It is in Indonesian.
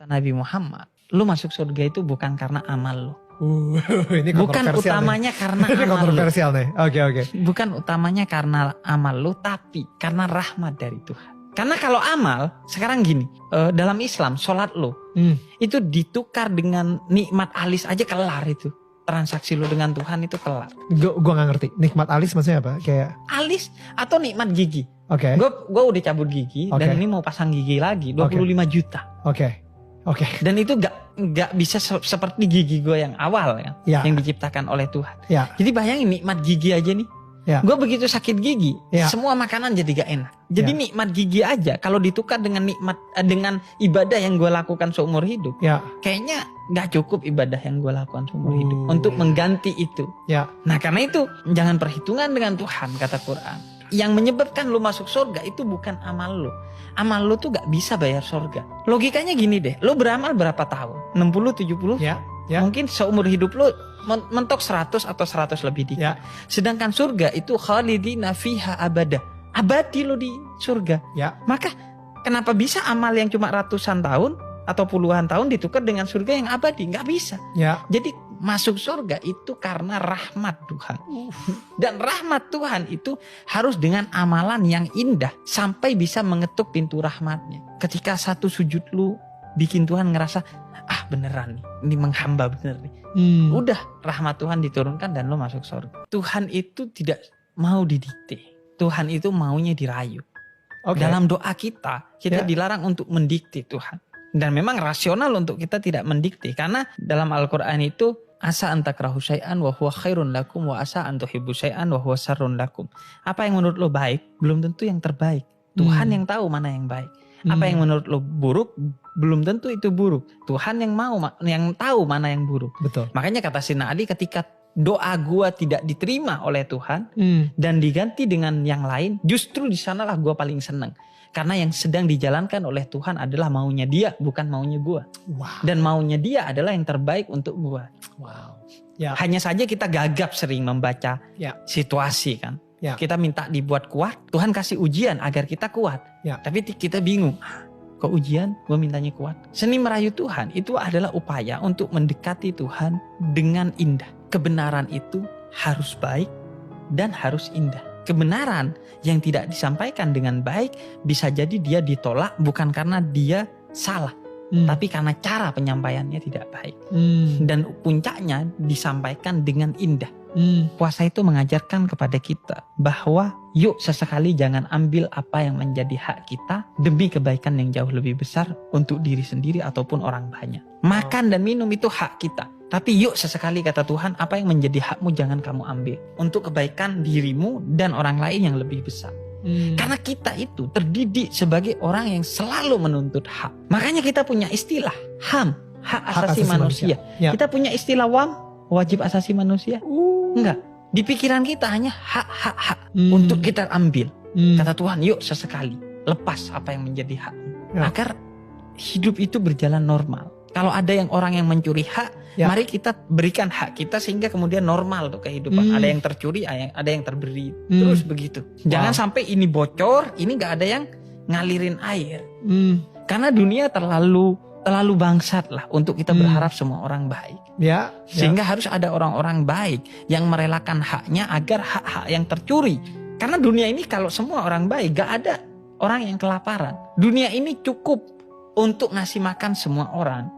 Nabi Muhammad, lu masuk surga itu bukan karena amal lu. Ini Bukan kontroversial utamanya nih. karena Ini amal lu. kontroversial nih. Oke. Bukan utamanya karena amal lu, tapi karena rahmat dari Tuhan. Karena kalau amal, sekarang gini, dalam Islam, sholat lu, itu ditukar dengan nikmat alis aja kelar itu. Transaksi lu dengan Tuhan itu kelar. Gue gak ngerti. Nikmat alis maksudnya apa? Kayak Alis atau nikmat gigi. Oke. Gue udah cabut gigi, dan ini mau pasang gigi lagi, 25 juta. Oke. Dan itu gak bisa seperti gigi gue yang awal kan, yang diciptakan oleh Tuhan. Jadi bayangin nikmat gigi aja nih. Gue begitu sakit gigi, semua makanan jadi gak enak. Jadi nikmat gigi aja kalau ditukar dengan dengan ibadah yang gue lakukan seumur hidup, kayaknya gak cukup ibadah yang gue lakukan seumur hidup untuk mengganti itu. Nah karena itu jangan perhitungan dengan Tuhan, kata Quran. Yang menyebabkan lu masuk surga itu bukan amal lu. Amal lu tuh gak bisa bayar surga. Logikanya gini deh, lu beramal berapa tahun? 60, 70? Mungkin seumur hidup lu mentok 100 atau 100 lebih dikit. Sedangkan surga itu khalidina fiha abada. Abadi lu di surga. Maka kenapa bisa amal yang cuma ratusan tahun atau puluhan tahun ditukar dengan surga yang abadi? Gak bisa. Jadi masuk surga itu karena rahmat Tuhan. Dan rahmat Tuhan itu harus dengan amalan yang indah sampai bisa mengetuk pintu rahmatnya. Ketika satu sujud lu bikin Tuhan ngerasa, beneran nih, ini menghamba bener nih. Udah rahmat Tuhan diturunkan dan lu masuk surga. Tuhan itu tidak mau didikte. Tuhan itu maunya dirayu. Dalam doa kita dilarang untuk mendikte Tuhan. Dan memang rasional untuk kita tidak mendikte. Karena dalam Al-Quran itu, asa an takrahu syai'an wa huwa khairun lakum wa asa an tuhibbu syai'an wa huwa syarrun lakum. Apa yang menurut lo baik belum tentu yang terbaik. Tuhan yang tahu mana yang baik. Apa yang menurut lo buruk belum tentu itu buruk. Tuhan yang tahu mana yang buruk. Betul. Makanya kata Sayyidina Ali, ketika doa gua tidak diterima oleh Tuhan dan diganti dengan yang lain, justru di sanalah gua paling senang. Karena yang sedang dijalankan oleh Tuhan adalah maunya dia, bukan maunya gua. Dan maunya dia adalah yang terbaik untuk gua. Hanya saja kita gagap sering membaca situasi kan. Kita minta dibuat kuat, Tuhan kasih ujian agar kita kuat. Tapi kita bingung, kok ujian gua mintanya kuat. Seni merayu Tuhan itu adalah upaya untuk mendekati Tuhan dengan indah. Kebenaran itu harus baik dan harus indah. Kebenaran yang tidak disampaikan dengan baik bisa jadi dia ditolak bukan karena dia salah, tapi karena cara penyampaiannya tidak baik. Dan puncaknya disampaikan dengan indah. Puasa itu mengajarkan kepada kita bahwa yuk sesekali jangan ambil apa yang menjadi hak kita demi kebaikan yang jauh lebih besar untuk diri sendiri ataupun orang banyak. Makan dan minum itu hak kita. Tapi yuk sesekali, kata Tuhan, apa yang menjadi hakmu jangan kamu ambil untuk kebaikan dirimu dan orang lain yang lebih besar. Karena kita itu terdidik sebagai orang yang selalu menuntut hak. Makanya kita punya istilah HAM, hak asasi manusia. Kita punya istilah WAM, wajib asasi manusia. Enggak. Di pikiran kita hanya hak untuk kita ambil. Kata Tuhan, yuk sesekali lepas apa yang menjadi hakmu agar hidup itu berjalan normal. Kalau ada orang yang mencuri hak, mari kita berikan hak kita sehingga kemudian normal tuh kehidupan. Ada yang tercuri, ada yang terberi, terus begitu. Jangan sampai ini bocor, ini gak ada yang ngalirin air. Karena dunia terlalu bangsat lah untuk kita berharap semua orang baik. Sehingga harus ada orang-orang baik yang merelakan haknya agar hak-hak yang tercuri. Karena dunia ini kalau semua orang baik, gak ada orang yang kelaparan. Dunia ini cukup untuk ngasih makan semua orang.